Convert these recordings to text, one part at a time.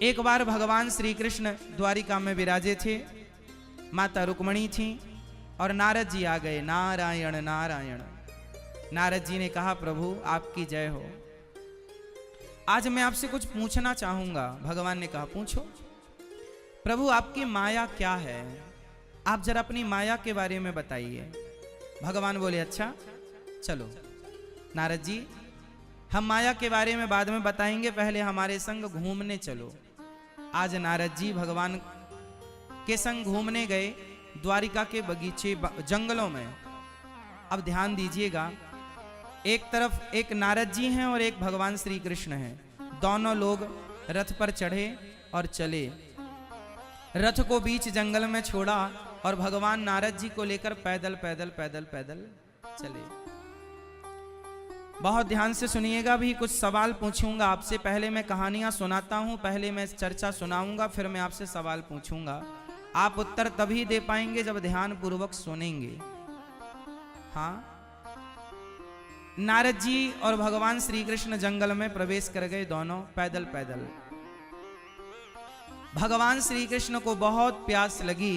एक बार भगवान श्री कृष्ण द्वारिका में विराजे थे, माता रुक्मणी थी और नारद जी आ गए। नारायण नारायण। नारद जी ने कहा, प्रभु आपकी जय हो, आज मैं आपसे कुछ पूछना चाहूंगा। भगवान ने कहा, पूछो। प्रभु आपकी माया क्या है, आप जरा अपनी माया के बारे में बताइए। भगवान बोले, अच्छा चलो नारद जी, हम माया के बारे में बाद में बताएंगे, पहले हमारे संग घूमने चलो। आज नारद जी भगवान के संग घूमने गए द्वारिका के बगीचे जंगलों में। अब ध्यान दीजिएगा, एक तरफ एक नारद जी हैं और एक भगवान श्री कृष्ण हैं। दोनों लोग रथ पर चढ़े और चले। रथ को बीच जंगल में छोड़ा और भगवान नारद जी को लेकर पैदल पैदल पैदल पैदल चले। बहुत ध्यान से सुनिएगा, भी कुछ सवाल पूछूंगा आपसे। पहले मैं कहानियां सुनाता हूं, पहले मैं चर्चा सुनाऊंगा, फिर मैं आपसे सवाल पूछूंगा। आप उत्तर तभी दे पाएंगे जब ध्यान पूर्वक सुनेंगे। हाँ, नारद जी और भगवान श्री कृष्ण जंगल में प्रवेश कर गए, दोनों पैदल पैदल। भगवान श्री कृष्ण को बहुत प्यास लगी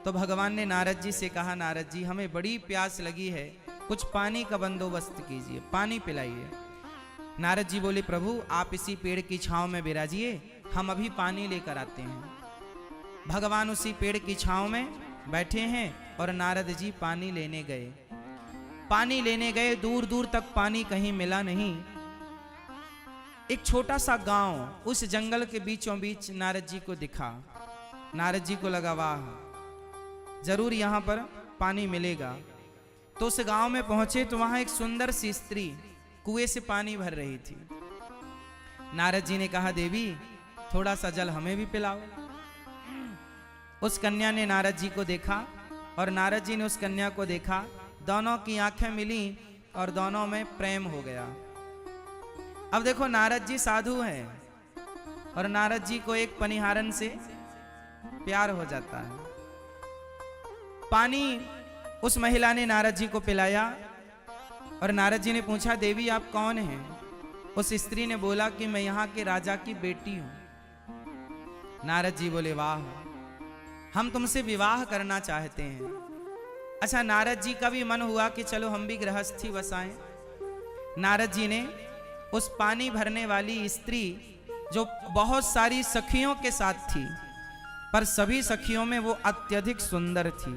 तो भगवान ने नारद जी से कहा, नारद जी हमें बड़ी प्यास लगी है, कुछ पानी का बंदोबस्त कीजिए, पानी पिलाइए। नारद जी बोले, प्रभु आप इसी पेड़ की छांव में विराजिए, हम अभी पानी लेकर आते हैं। भगवान उसी पेड़ की छांव में बैठे हैं और नारद जी पानी लेने गए। पानी लेने गए, दूर दूर तक पानी कहीं मिला नहीं। एक छोटा सा गांव उस जंगल के बीचों बीच नारद जी को दिखा। नारद जी को लगा, वाह जरूर यहां पर पानी मिलेगा। तो उस गांव में पहुंचे तो वहां एक सुंदर सी स्त्री कुएं से पानी भर रही थी। नारद जी ने कहा, देवी थोड़ा सा जल हमें भी पिलाओ। उस कन्या ने नारद जी को देखा और नारद जी ने उस कन्या को देखा। दोनों की आंखें मिली और दोनों में प्रेम हो गया। अब देखो, नारद जी साधु हैं और नारद जी को एक पनिहारन से प्यार हो जाता है। पानी उस महिला ने नारद जी को पिलाया और नारद जी ने पूछा, देवी आप कौन हैं? उस स्त्री ने बोला कि मैं यहाँ के राजा की बेटी हूं। नारद जी बोले, वाह हम तुमसे विवाह करना चाहते हैं। अच्छा, नारद जी का भी मन हुआ कि चलो हम भी गृहस्थी बसाएं। नारद जी ने उस पानी भरने वाली स्त्री, जो बहुत सारी सखियों के साथ थी पर सभी सखियों में वो अत्यधिक सुंदर थी,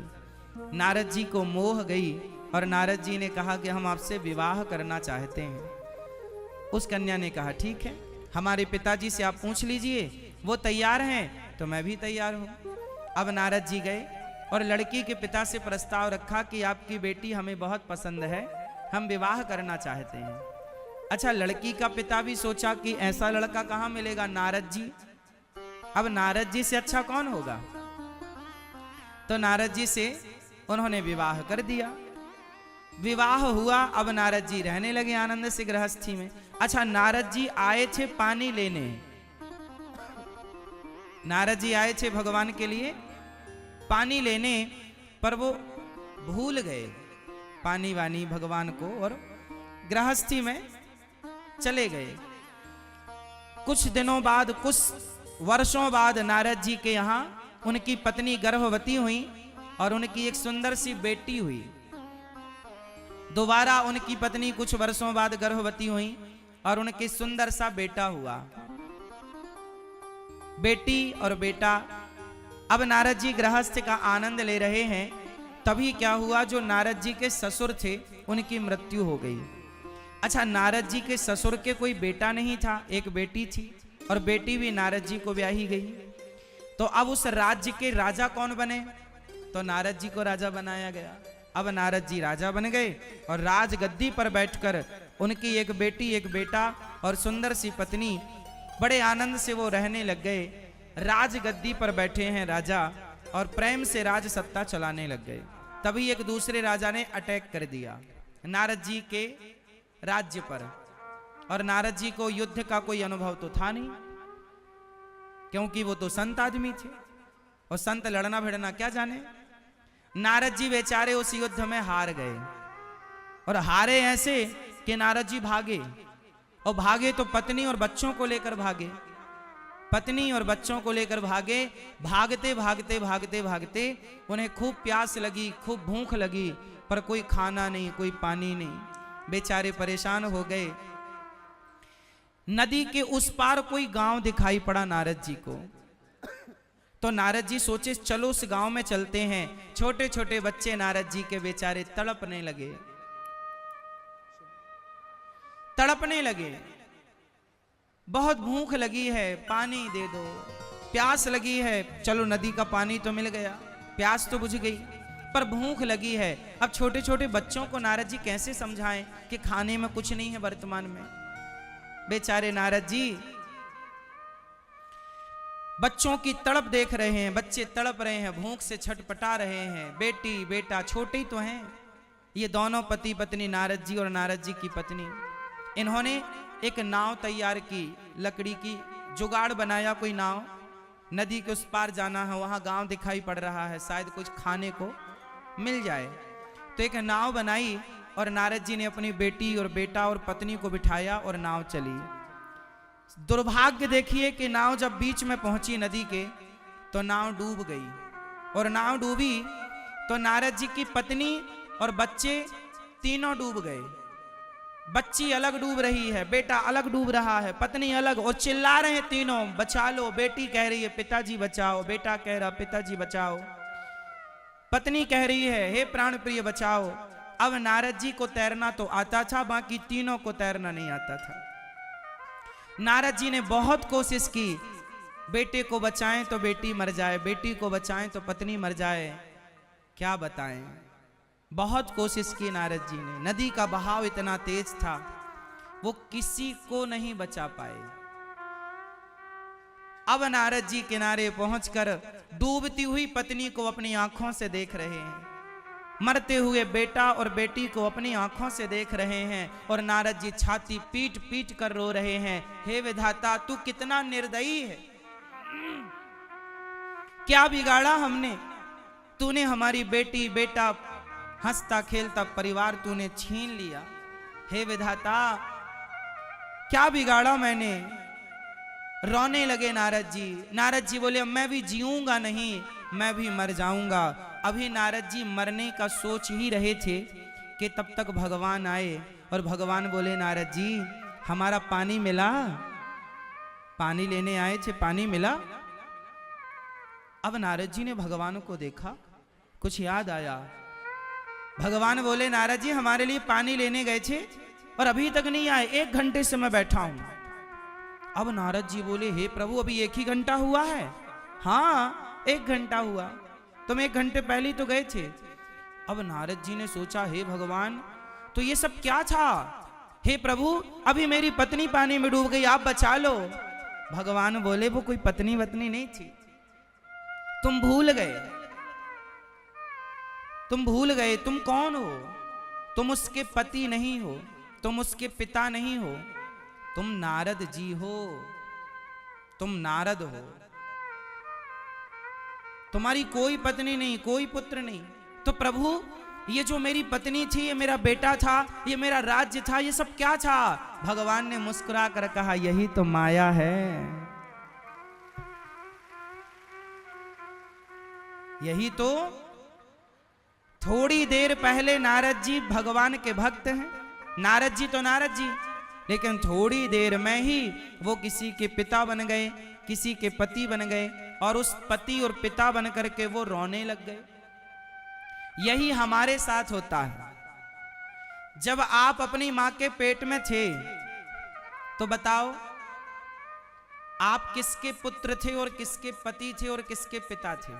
नारद जी को मोह गई और नारद जी ने कहा कि हम आपसे विवाह करना चाहते हैं। उस कन्या ने कहा, ठीक है, हमारे पिताजी से आप पूछ लीजिए, वो तैयार हैं तो मैं भी तैयार हूं। अब नारद जी गए और लड़की के पिता से प्रस्ताव रखा कि आपकी बेटी हमें बहुत पसंद है, हम विवाह करना चाहते हैं। अच्छा, लड़की का पिता भी सोचा कि ऐसा लड़का कहां मिलेगा, नारद जी। अब नारद जी से अच्छा कौन होगा, तो नारद जी से उन्होंने विवाह कर दिया। विवाह हुआ, अब नारद जी रहने लगे आनंद से गृहस्थी में। अच्छा, नारद जी आए थे पानी लेने, नारद जी आए थे भगवान के लिए पानी लेने, पर वो भूल गए पानी वानी भगवान को और गृहस्थी में चले गए। कुछ दिनों बाद, कुछ वर्षों बाद नारद जी के यहाँ उनकी पत्नी गर्भवती हुई और उनकी एक सुंदर सी बेटी हुई। दोबारा उनकी पत्नी कुछ वर्षों बाद गर्भवती हुई और उनके सुंदर सा बेटा हुआ। बेटी और बेटा। अब नारद जी गृहस्थ का आनंद ले रहे हैं, तभी क्या हुआ, जो नारद जी के ससुर थे उनकी मृत्यु हो गई। अच्छा, नारद जी के ससुर के कोई बेटा नहीं था, एक बेटी थी और बेटी भी नारद जी को ब्याही गई। तो अब उस राज्य के राजा कौन बने, तो नारद जी को राजा बनाया गया। अब नारद जी राजा बन गए और राज गद्दी पर बैठकर उनकी एक बेटी एक बेटा और सुंदर सी पत्नी बड़े आनंद से वो रहने लग गए। राज गद्दी पर बैठे हैं राजा और प्रेम से राज सत्ता चलाने लग गए। तभी एक दूसरे राजा ने अटैक कर दिया नारद जी के राज्य पर, और नारद जी को युद्ध का कोई अनुभव तो था नहीं, क्योंकि वो तो संत आदमी थे और संत लड़ना भिड़ना क्या जाने। नारद जी बेचारे उस युद्ध में हार गए और हारे ऐसे कि नारद जी भागे, और भागे तो पत्नी और बच्चों को लेकर भागे। पत्नी और बच्चों को लेकर भागे। भागते भागते भागते भागते उन्हें खूब प्यास लगी, खूब भूख लगी, पर कोई खाना नहीं, कोई पानी नहीं। बेचारे परेशान हो गए। नदी के उस पार कोई गांव दिखाई पड़ा नारद जी को। तो नारद जी सोचे चलो उस गांव में चलते हैं। छोटे छोटे बच्चे नारद जी के बेचारे तड़पने लगे, तड़पने लगे। बहुत भूख लगी है, पानी दे दो। प्यास लगी है, चलो नदी का पानी तो मिल गया, प्यास तो बुझ गई, पर भूख लगी है। अब छोटे छोटे बच्चों को नारद जी कैसे समझाएं कि खाने में कुछ नहीं है वर्तमान में। बेचारे नारद जी बच्चों की तड़प देख रहे हैं, बच्चे तड़प रहे हैं, भूख से छटपटा रहे हैं। बेटी बेटा छोटे ही तो हैं, ये दोनों पति पत्नी नारद जी और नारद जी की पत्नी। इन्होंने एक नाव तैयार की, लकड़ी की जुगाड़ बनाया, कोई नाव। नदी के उस पार जाना है, वहां गांव दिखाई पड़ रहा है, शायद कुछ खाने को मिल जाए। तो एक नाव बनाई और नारद जी ने अपनी बेटी और बेटा और पत्नी को बिठाया और नाव चली। दुर्भाग्य देखिए कि नाव जब बीच में पहुंची नदी के, तो नाव डूब गई। और नाव डूबी तो नारद जी की पत्नी और बच्चे तीनों डूब गए। बच्ची अलग डूब रही है, बेटा अलग डूब रहा है, पत्नी अलग, और चिल्ला रहे हैं तीनों बचा लो। बेटी कह रही है पिताजी बचाओ, बेटा कह रहा पिताजी बचाओ, पत्नी कह रही है हे प्राण प्रिय बचाओ। अब नारद जी को तैरना तो आता था, बाकी तीनों को तैरना नहीं आता था। नारद जी ने बहुत कोशिश की, बेटे को बचाएं तो बेटी मर जाए, बेटी को बचाएं तो पत्नी मर जाए, क्या बताएं। बहुत कोशिश की नारद जी ने। नदी का बहाव इतना तेज था, वो किसी को नहीं बचा पाए। अब नारद जी किनारे पहुंचकर डूबती हुई पत्नी को अपनी आंखों से देख रहे हैं, मरते हुए बेटा और बेटी को अपनी आंखों से देख रहे हैं। और नारद जी छाती पीट पीट कर रो रहे हैं, हे विधाता तू कितना निर्दयी है, क्या बिगाड़ा हमने, तूने हमारी बेटी बेटा हंसता खेलता परिवार तूने छीन लिया। हे विधाता क्या बिगाड़ा मैंने। रोने लगे नारद जी। नारद जी बोले मैं भी जीऊंगा नहीं, मैं भी मर जाऊंगा। अभी नारद जी मरने का सोच ही रहे थे कि तब तक भगवान आए और भगवान बोले नारद जी हमारा पानी मिला, पानी लेने आए थे, पानी मिला। अब नारद जी ने भगवान को देखा, कुछ याद आया। भगवान बोले नारद जी हमारे लिए पानी लेने गए थे और अभी तक नहीं आए, 1 घंटे से मैं बैठा हूं। अब नारद जी बोले हे प्रभु अभी 1 ही घंटा हुआ है। हाँ 1 घंटा हुआ, तुम 1 घंटे पहले तो गए थे। अब नारद जी ने सोचा हे भगवान तो ये सब क्या था। हे प्रभु अभी मेरी पत्नी पानी में डूब गई, आप बचा लो। भगवान बोले वो कोई पत्नी वत्नी नहीं थी, तुम भूल गए, तुम भूल गए तुम कौन हो। तुम उसके पति नहीं हो, तुम उसके पिता नहीं हो, तुम नारद जी हो, तुम नारद हो। तुम्हारी कोई पत्नी नहीं, कोई पुत्र नहीं। तो प्रभु ये जो मेरी पत्नी थी, ये मेरा बेटा था, ये मेरा राज्य था, ये सब क्या था। भगवान ने मुस्कुरा कर कहा यही तो माया है, यही तो। थोड़ी देर पहले नारद जी भगवान के भक्त हैं, नारद जी तो नारद जी, लेकिन थोड़ी देर में ही वो किसी के पिता बन गए, किसी के पति बन गए, और उस पति और पिता बन करके वो रोने लग गए। यही हमारे साथ होता है। जब आप अपनी मां के पेट में थे तो बताओ आप किसके पुत्र थे और किसके पति थे और किसके पिता थे,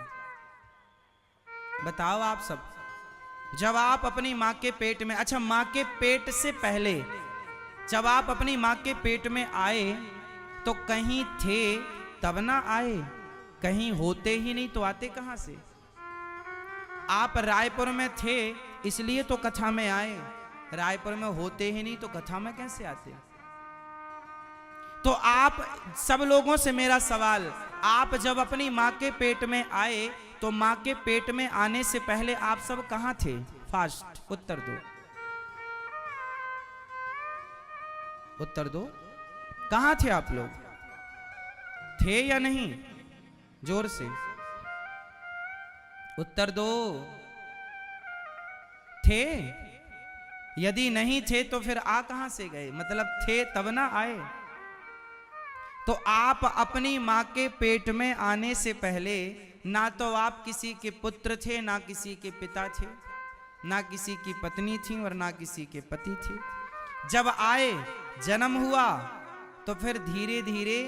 बताओ आप सब। जब आप अपनी मां के पेट में, अच्छा मां के पेट से पहले जब आप अपनी मां के पेट में आए तो कहीं थे तब ना आए, कहीं होते ही नहीं तो आते कहां से। आप रायपुर में थे इसलिए तो कथा में आए, रायपुर में होते ही नहीं तो कथा में कैसे आते। तो आप सब लोगों से मेरा सवाल, आप जब अपनी मां के पेट में आए तो मां के पेट में आने से पहले आप सब कहां थे। फास्ट उत्तर दो, उत्तर दो, कहां थे आप लोग। थे या नहीं? जोर से उत्तर दो। थे? यदि नहीं थे तो फिर आ कहां से गए? मतलब थे तब ना आए। तो आप अपनी मां के पेट में आने से पहले ना तो आप किसी के पुत्र थे, ना किसी के पिता थे, ना किसी की पत्नी थी और ना किसी के पति थे। जब आए, जन्म हुआ, तो फिर धीरे धीरे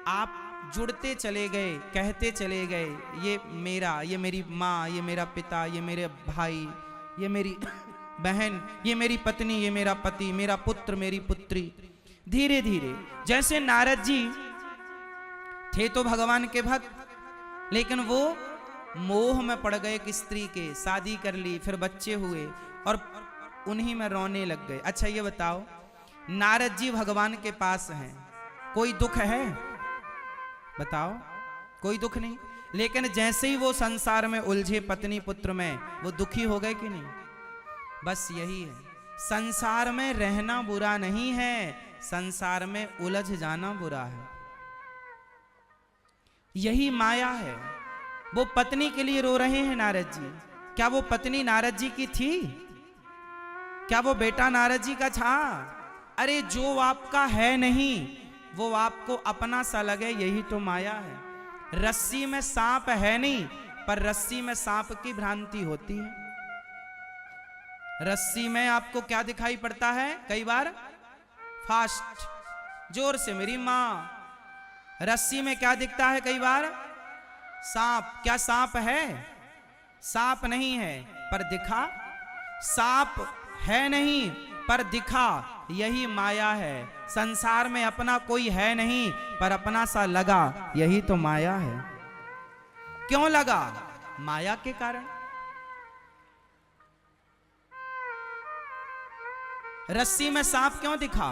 आप जुड़ते चले गए, कहते चले गए, ये मेरा, ये मेरी माँ, ये मेरा पिता, ये मेरे भाई, ये मेरी बहन, ये मेरी पत्नी, ये मेरा पति, मेरा पुत्र, मेरी पुत्री। धीरे धीरे जैसे नारद जी थे तो भगवान के भक्त, लेकिन वो मोह में पड़ गए एक स्त्री के, शादी कर ली, फिर बच्चे हुए और उन्हीं में रोने लग गए। अच्छा ये बताओ, नारद जी भगवान के पास हैं, कोई दुख है? बताओ, कोई दुख नहीं। लेकिन जैसे ही वो संसार में उलझे पत्नी पुत्र में, वो दुखी हो गए कि नहीं? बस यही है, संसार में रहना बुरा नहीं है, संसार में उलझ जाना बुरा है। यही माया है। वो पत्नी के लिए रो रहे हैं नारद जी। क्या वो पत्नी नारद जी की थी? क्या वो बेटा नारद जी का था? अरे जो आपका है नहीं, वो आपको अपना सा लगे, यही तो माया है। रस्सी में सांप है नहीं, पर रस्सी में सांप की भ्रांति होती है। रस्सी में आपको क्या दिखाई पड़ता है? कई बार फास्ट, जोर से मेरी मां। रस्सी में क्या दिखता है? कई बार सांप। क्या सांप है? सांप नहीं है पर दिखा। सांप है नहीं पर दिखा, यही माया है। संसार में अपना कोई है नहीं पर अपना सा लगा, यही तो माया है। क्यों लगा? माया के कारण। रस्सी में सांप क्यों दिखा?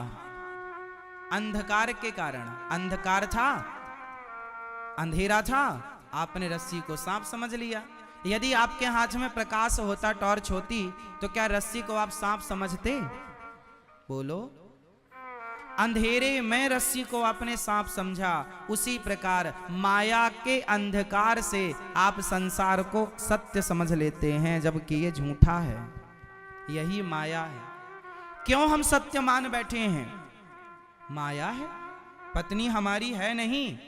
अंधकार के कारण। अंधकार था, अंधेरा था, आपने रस्सी को सांप समझ लिया। यदि आपके हाथ में प्रकाश होता, टॉर्च होती, तो क्या रस्सी को आप सांप समझते? बोलो। अंधेरे में रस्सी को आपने सांप समझा, उसी प्रकार माया के अंधकार से आप संसार को सत्य समझ लेते हैं, जबकि ये झूठा है। यही माया है। क्यों हम सत्य मान बैठे हैं? माया है। पत्नी हमारी है नहीं,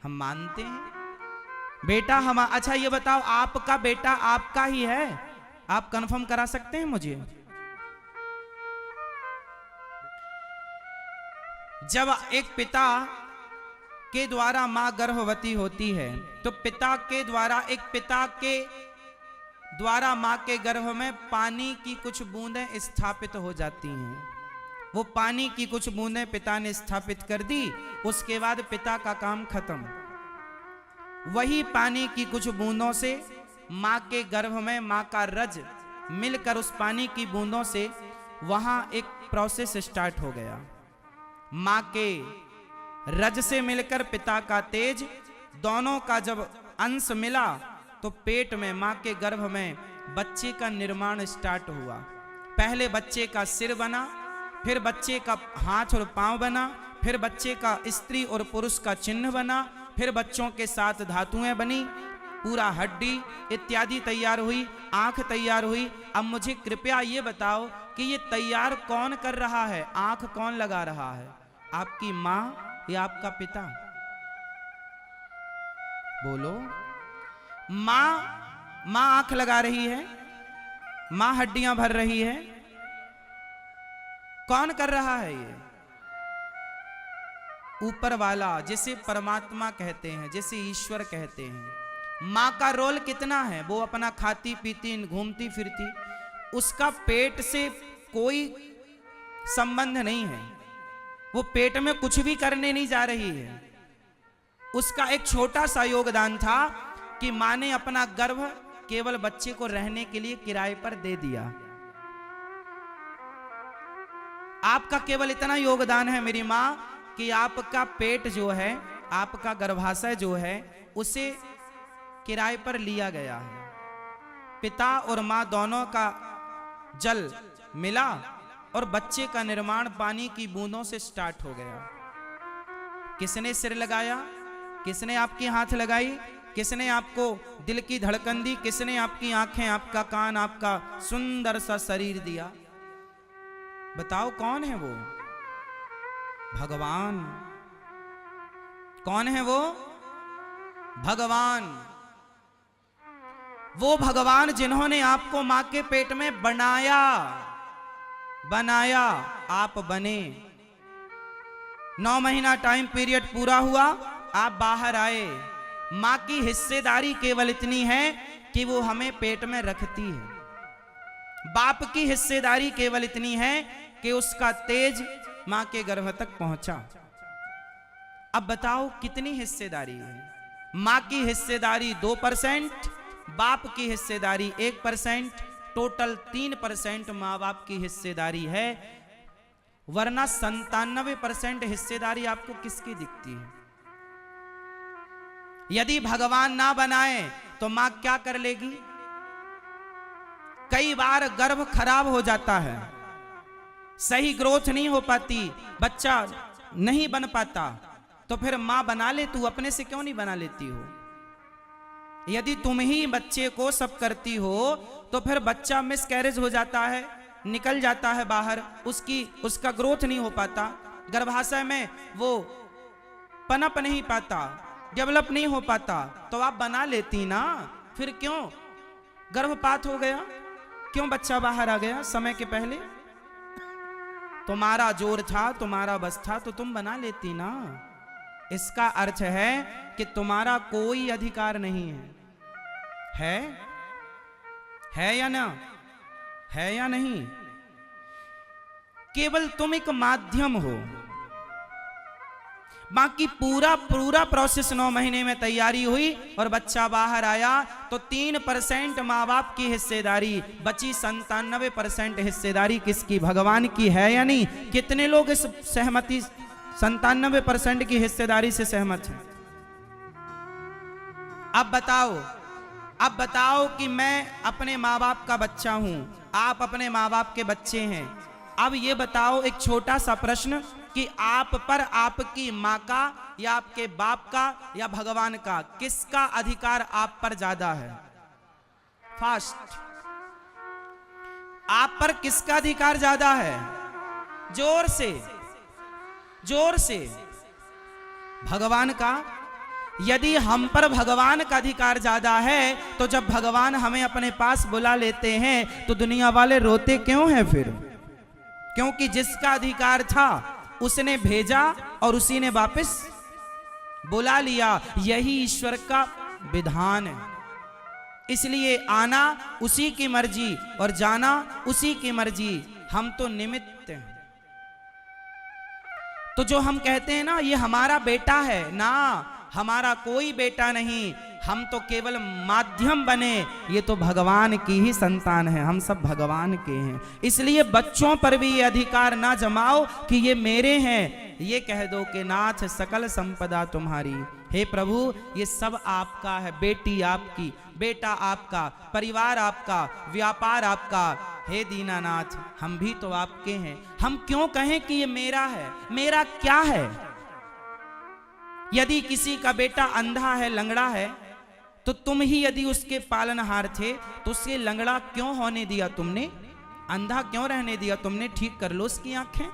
हम मानते हैं। बेटा हम, अच्छा ये बताओ, आपका बेटा आपका ही है? आप कंफर्म करा सकते हैं मुझे? जब एक पिता के द्वारा मां गर्भवती होती है, तो पिता के द्वारा मां के गर्भ में पानी की कुछ बूंदें स्थापित हो जाती हैं। वो पानी की कुछ बूंदें पिता ने स्थापित कर दी, उसके बाद पिता का काम खत्म। वही पानी की कुछ बूंदों से मां के गर्भ में मां का रज मिलकर, उस पानी की बूंदों से वहां एक प्रोसेस स्टार्ट हो गया। मां के रज से मिलकर पिता का तेज, दोनों का जब अंश मिला, तो पेट में, मां के गर्भ में बच्चे का निर्माण स्टार्ट हुआ। पहले बच्चे का सिर बना, फिर बच्चे का हाथ और पांव बना, फिर बच्चे का स्त्री और पुरुष का चिन्ह बना, फिर बच्चों के साथ धातुएं बनी, पूरा हड्डी इत्यादि तैयार हुई, आंख तैयार हुई। अब मुझे कृपया ये बताओ कि ये तैयार कौन कर रहा है? आंख कौन लगा रहा है? आपकी मां या आपका पिता? बोलो। मां आंख लगा रही है, मां हड्डियां भर रही है। कौन कर रहा है ये? ऊपर वाला, जिसे परमात्मा कहते हैं, जिसे ईश्वर कहते हैं। मां का रोल कितना है? वो अपना खाती पीती घूमती फिरती, उसका पेट से कोई संबंध नहीं है। वो पेट में कुछ भी करने नहीं जा रही है। उसका एक छोटा सा योगदान था कि मां ने अपना गर्भ केवल बच्चे को रहने के लिए किराए पर दे दिया। आपका केवल इतना योगदान है मेरी मां कि आपका पेट जो है, आपका गर्भाशय जो है, उसे किराए पर लिया गया है। पिता और मां दोनों का जल मिला और बच्चे का निर्माण पानी की बूंदों से स्टार्ट हो गया। किसने सिर लगाया? किसने आपकी हाथ लगाई, किसने आपको दिल की धड़कन दी, किसने आपकी आंखें, आपका कान, आपका सुंदर सा शरीर दिया? बताओ कौन है वो? भगवान। कौन है वो? भगवान। वो भगवान जिन्होंने आपको मां के पेट में बनाया, आप बने। 9 महीना टाइम पीरियड पूरा हुआ, आप बाहर आए। मां की हिस्सेदारी केवल इतनी है कि वो हमें पेट में रखती है। बाप की हिस्सेदारी केवल इतनी है कि उसका तेज मां के गर्भ तक पहुंचा। अब बताओ कितनी हिस्सेदारी है? मां की हिस्सेदारी 2%, बाप की हिस्सेदारी 1%, टोटल 3% मां बाप की हिस्सेदारी है। वरना 97% हिस्सेदारी आपको किसकी दिखती है? यदि भगवान ना बनाए तो मां क्या कर लेगी? कई बार गर्भ खराब हो जाता है, सही ग्रोथ नहीं हो पाती, बच्चा नहीं बन पाता, तो फिर मां बना ले, तू अपने से क्यों नहीं बना लेती हो? यदि तुम ही बच्चे को सब करती हो तो फिर बच्चा मिसकैरेज हो जाता है, निकल जाता है बाहर, उसका ग्रोथ नहीं हो पाता, गर्भाशय में वो पनप नहीं पाता, डेवलप नहीं हो पाता, तो आप बना लेती ना। फिर क्यों गर्भपात हो गया, क्यों बच्चा बाहर आ गया समय के पहले? तुम्हारा जोर था, तुम्हारा बस था, तो तुम बना लेती ना। इसका अर्थ है कि तुम्हारा कोई अधिकार नहीं है। है या ना? है या नहीं? केवल तुम एक माध्यम हो। बाकी पूरा प्रोसेस 9 महीने में तैयारी हुई और बच्चा बाहर आया तो 3% मां बाप की हिस्सेदारी बची, 97% हिस्सेदारी किसकी? भगवान की। है या नहीं? कितने लोग इस सहमति 97% की हिस्सेदारी से सहमत हैं? अब बताओ कि मैं अपने माँ बाप का बच्चा हूं, आप अपने माँ बाप के बच्चे हैं। अब ये बताओ एक छोटा सा प्रश्न कि आप पर आपकी माँ का या आपके बाप का या भगवान का किसका अधिकार आप पर ज्यादा है? फास्ट, आप पर किसका अधिकार ज्यादा है? जोर से। भगवान का। यदि हम पर भगवान का अधिकार ज्यादा है तो जब भगवान हमें अपने पास बुला लेते हैं तो दुनिया वाले रोते क्यों हैं फिर? क्योंकि जिसका अधिकार था उसने भेजा और उसी ने वापस बुला लिया। यही ईश्वर का विधान है। इसलिए आना उसी की मर्जी और जाना उसी की मर्जी, हम तो निमित्त हैं। तो जो हम कहते हैं ना ये हमारा बेटा है, ना, हमारा कोई बेटा नहीं, हम तो केवल माध्यम बने। ये तो भगवान की ही संतान है, हम सब भगवान के हैं। इसलिए बच्चों पर भी ये अधिकार ना जमाओ कि ये मेरे हैं। ये कह दो कि नाथ सकल संपदा तुम्हारी। हे प्रभु ये सब आपका है, बेटी आपकी, बेटा आपका, परिवार आपका, व्यापार आपका। हे दीनानाथ हम भी तो आपके हैं। हम क्यों कहें कि ये मेरा है? मेरा क्या है? यदि किसी का बेटा अंधा है, लंगड़ा है, तो तुम ही यदि उसके पालनहार थे तो उसे लंगड़ा क्यों होने दिया तुमने? अंधा क्यों रहने दिया तुमने? ठीक कर लो उसकी आंखें।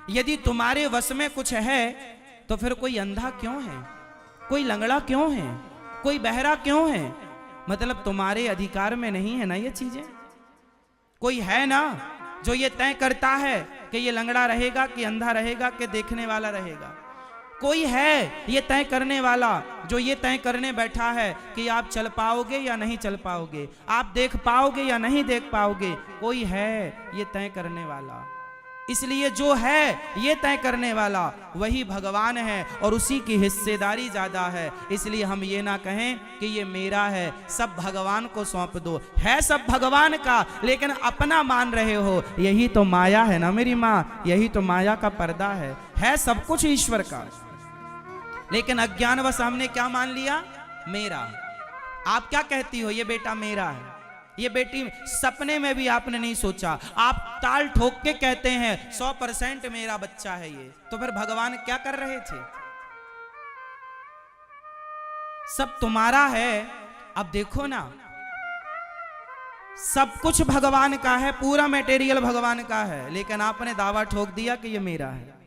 यदि तुम्हारे वश में कुछ है तो फिर कोई अंधा क्यों है, कोई लंगड़ा क्यों है, कोई बहरा क्यों है? मतलब तुम्हारे अधिकार में नहीं है ना ये चीजें। कोई है ना जो ये तय करता है कि ये लंगड़ा रहेगा कि अंधा रहेगा कि देखने वाला रहेगा? कोई है ये तय करने वाला जो ये तय करने बैठा है कि आप चल पाओगे या नहीं चल पाओगे, आप देख पाओगे या नहीं देख पाओगे? कोई है ये तय करने वाला। इसलिए जो है ये तय करने वाला वही भगवान है और उसी की हिस्सेदारी ज्यादा है। इसलिए हम ये ना कहें कि ये मेरा है, सब भगवान को सौंप दो। है सब भगवान का लेकिन अपना मान रहे हो। यही तो माया है ना मेरी माँ, यही तो माया का पर्दा है सब कुछ ईश्वर का। लेकिन अज्ञानवश हमने क्या मान लिया? मेरा। आप क्या कहती हो? ये बेटा मेरा है, ये बेटी। सपने में भी आपने नहीं सोचा, आप ताल ठोक के कहते हैं 100% मेरा बच्चा है ये। तो फिर भगवान क्या कर रहे थे? सब तुम्हारा है। अब देखो ना, सब कुछ भगवान का है, पूरा मटेरियल भगवान का है, लेकिन आपने दावा ठोक दिया कि ये मेरा है।